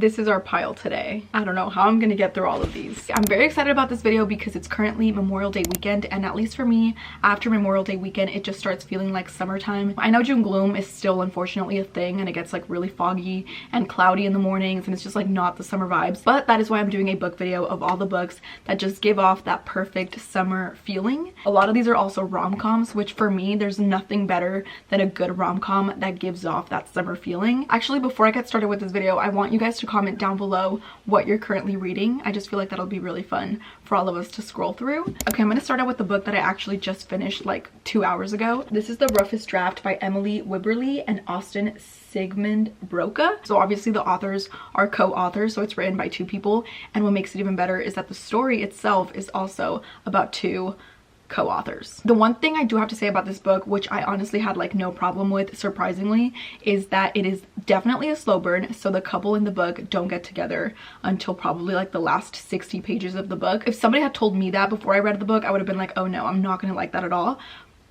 this is our pile today. I don't know how I'm gonna get through all of these. I'm very excited about this video because it's currently Memorial Day weekend, and at least for me, after Memorial Day weekend, it just starts feeling like summertime. I know June gloom is still unfortunately a thing, and it gets like really foggy and cloudy in the mornings, and it's just like not the summer vibes. But that is why I'm doing a book video of all the books that just give off that perfect summer feeling. A lot of these are also rom-coms, which for me, there's nothing better than a good rom-com that gives off that summer feeling. Actually, before I get started with this video, I want you guys to comment down below what you're currently reading. I just feel like that'll be really fun for all of us to scroll through. Okay, I'm gonna start out with the book that I actually just finished like 2 hours ago. This is The Roughest Draft by Emily Wibberley and Austin Sigmund Broca. So obviously the authors are co-authors, so it's written by 2 people, and what makes it even better is that the story itself is also about 2 co-authors. The one thing I do have to say about this book, which I honestly had like no problem with, surprisingly, is that it is definitely a slow burn. So the couple in the book don't get together until probably like the last 60 pages of the book. If somebody had told me that before I read the book, I would have been like, oh no, I'm not gonna like that at all.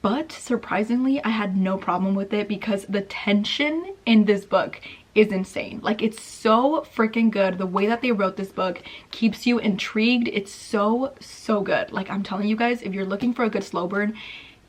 But surprisingly, I had no problem with it because the tension in this book is insane. Like, it's so freaking good. The way that they wrote this book keeps you intrigued. It's so good. Like, I'm telling you guys, if you're looking for a good slow burn,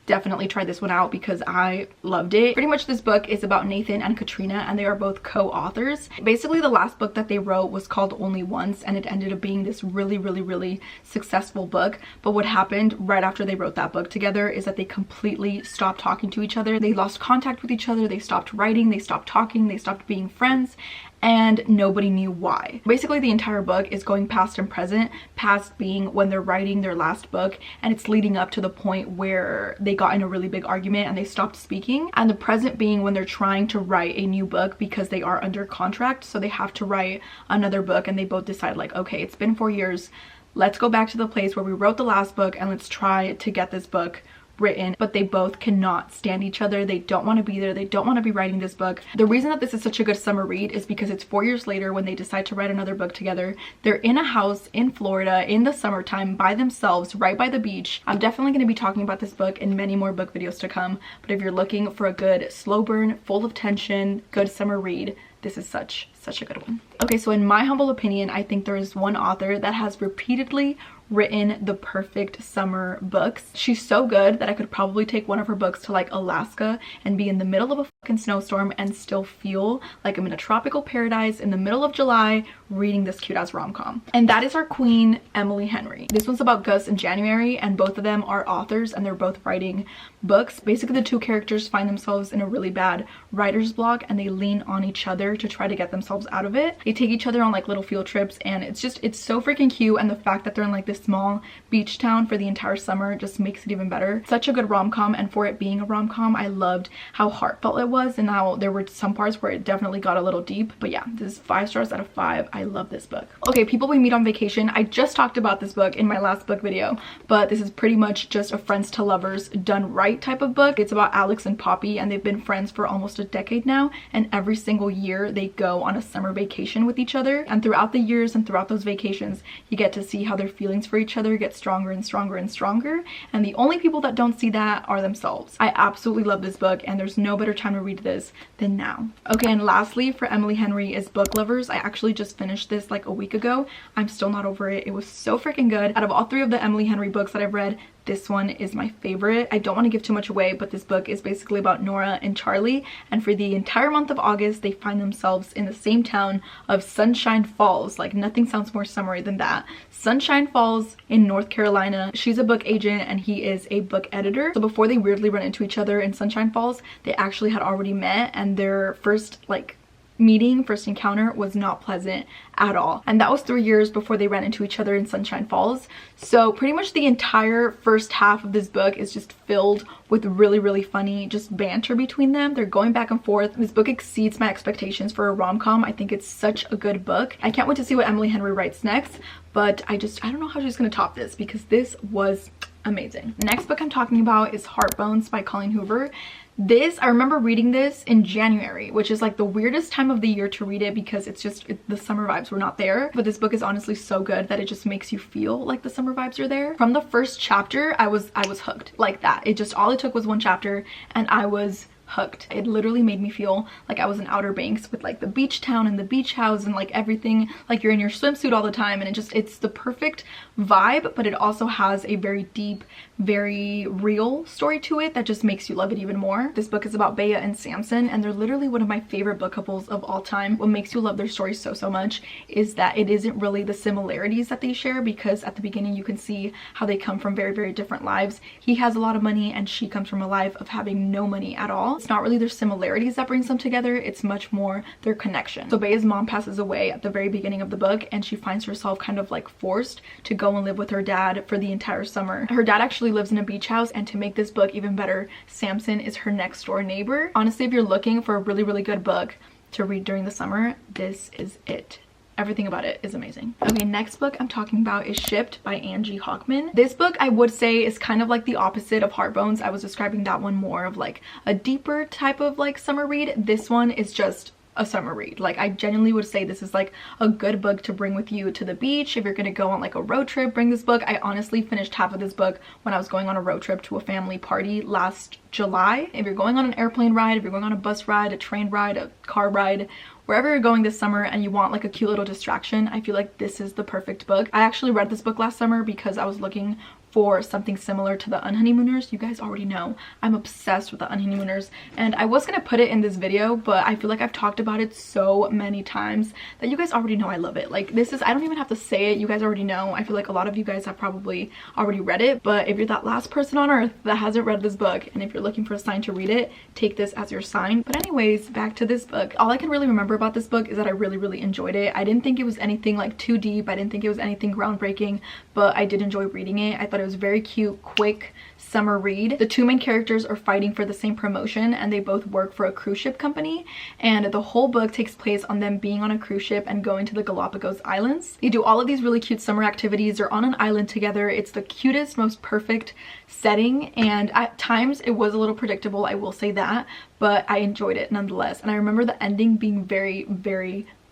definitely try this one out because I loved it. Pretty much this book is about Nathan and Katrina, and they are both co-authors. Basically, the last book that they wrote was called Only Once, and it ended up being this really successful book. But what happened right after they wrote that book together is that they completely stopped talking to each other. They lost contact with each other. They stopped writing. They stopped talking. They stopped being friends. And nobody knew why. Basically, the entire book is going past and present, past being when they're writing their last book, and it's leading up to the point where they got in a really big argument and they stopped speaking, and the present being when they're trying to write a new book because they are under contract, so they have to write another book, and they both decide like, okay, it's been 4 years, let's go back to the place where we wrote the last book and let's try to get this book written. But they both cannot stand each other. They don't want to be there. They don't want to be writing this book. The reason that this is such a good summer read is because it's 4 years later when they decide to write another book together. They're in a house in Florida in the summertime by themselves right by the beach. I'm definitely going to be talking about this book in many more book videos to come, but if you're looking for a good slow burn, full of tension, good summer read, this is such a good one. Okay, so in my humble opinion, I think there is one author that has repeatedly written the perfect summer books. She's so good that I could probably take one of her books to like Alaska and be in the middle of a fucking snowstorm and still feel like I'm in a tropical paradise in the middle of July reading this cute ass rom-com. And that is our queen, Emily Henry. This one's about Gus and January, and both of them are authors and they're both writing books. Basically, the 2 characters find themselves in a really bad writer's block and they lean on each other to try to get themselves out of it. They take each other on like little field trips, and it's so freaking cute, and the fact that they're in like this small beach town for the entire summer just makes it even better. Such a good rom-com, and for it being a rom-com, I loved how heartfelt it was and how there were some parts where it definitely got a little deep. But yeah, this is 5 stars out of 5. I love this book. Okay, People We Meet on Vacation. I just talked about this book in my last book video, but this is pretty much just a friends to lovers done right type of book. It's about Alex and Poppy, and they've been friends for almost a decade now, and every single year they go on a summer vacation with each other, and throughout the years and throughout those vacations you get to see how their feelings for each other get stronger and stronger and stronger, and the only people that don't see that are themselves. I absolutely love this book, and there's no better time to read this than now. Okay, and lastly for Emily Henry is Book Lovers. I actually just finished this like a week ago. I'm still not over it. It was so freaking good. Out of all 3 of the Emily Henry books that I've read, this one is my favorite. I don't want to give too much away, but this book is basically about Nora and Charlie, and for the entire month of August they find themselves in the same town of Sunshine Falls. Like, nothing sounds more summery than that. Sunshine Falls in North Carolina. She's a book agent and he is a book editor. So before they weirdly run into each other in Sunshine Falls, they actually had already met, and their first first encounter was not pleasant at all, and that was 3 years before they ran into each other in Sunshine Falls. So pretty much the entire first half of this book is just filled with really funny just banter between them. They're going back and forth. This book exceeds my expectations for a rom-com. I think it's such a good book. I can't wait to see what Emily Henry writes next, but I don't know how she's gonna top this because this was amazing. The next book I'm talking about is Heartbones by Colleen Hoover. This, I remember reading this in January, which is like the weirdest time of the year to read it because the summer vibes were not there. But this book is honestly so good that it just makes you feel like the summer vibes are there. From the first chapter, I was hooked like that. All it took was 1 chapter and I was hooked. It literally made me feel like I was in Outer Banks with like the beach town and the beach house and like everything, like you're in your swimsuit all the time, and it's the perfect vibe, but it also has a very deep, very real story to it that just makes you love it even more. This book is about Bea and Samson, and they're literally one of my favorite book couples of all time. What makes you love their story so much is that it isn't really the similarities that they share, because at the beginning you can see how they come from very different lives. He has a lot of money and she comes from a life of having no money at all. It's not really their similarities that brings them together, it's much more their connection. So Bea's mom passes away at the very beginning of the book, and she finds herself kind of like forced to go and live with her dad for the entire summer. Her dad actually lives in a beach house, and to make this book even better, Samson is her next door neighbor. Honestly, if you're looking for a really good book to read during the summer, this is it. Everything about it is amazing. Okay, next book I'm talking about is Shipped by Angie Hockman. This book I would say is kind of like the opposite of Heartbones. I was describing that one more of like a deeper type of like summer read. This one is just a summer read. Like, I genuinely would say this is like a good book to bring with you to the beach. If you're gonna go on like a road trip, bring this book. I honestly finished half of this book when I was going on a road trip to a family party last July. If you're going on an airplane ride, if you're going on a bus ride, a train ride, a car ride, wherever you're going this summer and you want like a cute little distraction, I feel like this is the perfect book. I actually read this book last summer because I was looking for something similar to the Unhoneymooners. You guys already know I'm obsessed with the Unhoneymooners, and I was gonna put it in this video, but I feel like I've talked about it so many times that you guys already know I love it. Like, this is, I don't even have to say it, you guys already know. I feel like a lot of you guys have probably already read it, but if you're that last person on earth that hasn't read this book, and if you're looking for a sign to read it, take this as your sign. But anyways, back to this book. All I can really remember about this book is that I really enjoyed it. I didn't think it was anything like too deep, I didn't think it was anything groundbreaking, but I did enjoy reading it. I thought it was very cute, quick summer read. The two main characters are fighting for the same promotion, and they both work for a cruise ship company, and the whole book takes place on them being on a cruise ship and going to the Galapagos Islands. They do all of these really cute summer activities. They're on an island together. It's the cutest, most perfect setting, and at times it was a little predictable, I will say that, but I enjoyed it nonetheless. And I remember the ending being very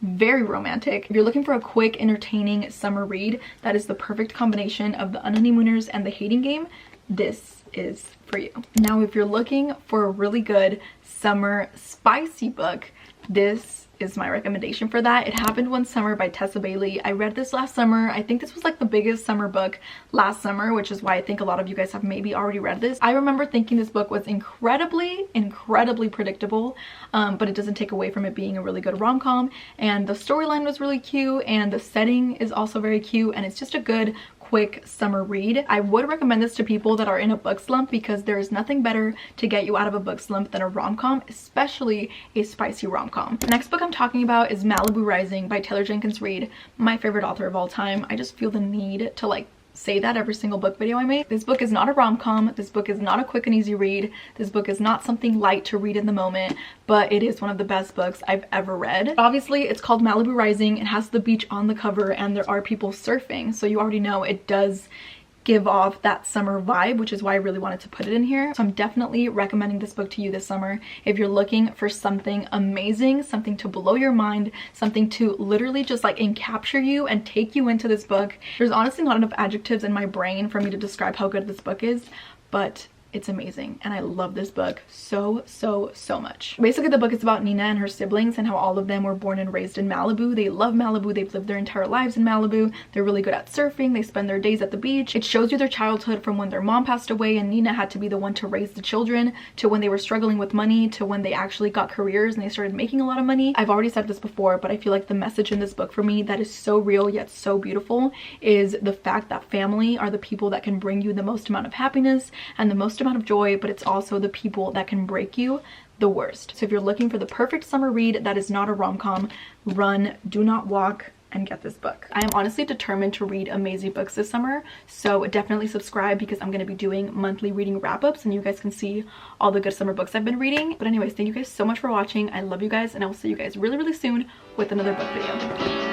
romantic. If you're looking for a quick, entertaining summer read that is the perfect combination of the Unhoneymooners and the Hating Game, this is for you. Now, if you're looking for a really good summer spicy book, this is my recommendation for that. It Happened One Summer by Tessa Bailey. I read this last summer. I think this was like the biggest summer book last summer, which is why I think a lot of you guys have maybe already read this. I remember thinking this book was incredibly predictable, but it doesn't take away from it being a really good rom-com, and the storyline was really cute, and the setting is also very cute, and it's just a good quick summer read. I would recommend this to people that are in a book slump, because there is nothing better to get you out of a book slump than a rom-com, especially a spicy rom-com. The next book I'm talking about is Malibu Rising by Taylor Jenkins Reid, my favorite author of all time. I just feel the need to like say that every single book video I make. This book is not a rom-com. This book is not a quick and easy read. This book is not something light to read in the moment, but it is one of the best books I've ever read. Obviously, it's called Malibu Rising. It has the beach on the cover, and there are people surfing, so you already know it does give off that summer vibe, which is why I really wanted to put it in here. So I'm definitely recommending this book to you this summer if you're looking for something amazing, something to blow your mind, something to literally just like capture you and take you into this book. There's honestly not enough adjectives in my brain for me to describe how good this book is, but it's amazing, and I love this book so much. Basically, the book is about Nina and her siblings and how all of them were born and raised in Malibu. They love Malibu. They've lived their entire lives in Malibu. They're really good at surfing. They spend their days at the beach. It shows you their childhood from when their mom passed away and Nina had to be the one to raise the children, to when they were struggling with money, to when they actually got careers and they started making a lot of money. I've already said this before, but I feel like the message in this book for me that is so real yet so beautiful is the fact that family are the people that can bring you the most amount of happiness and the most amount of joy, but it's also the people that can break you the worst. So if you're looking for the perfect summer read that is not a rom-com, run, do not walk, and get this book. I am honestly determined to read amazing books this summer, so definitely subscribe, because I'm going to be doing monthly reading wrap-ups and you guys can see all the good summer books I've been reading. But anyways, thank you guys so much for watching. I love you guys, and I will see you guys really soon with another book video.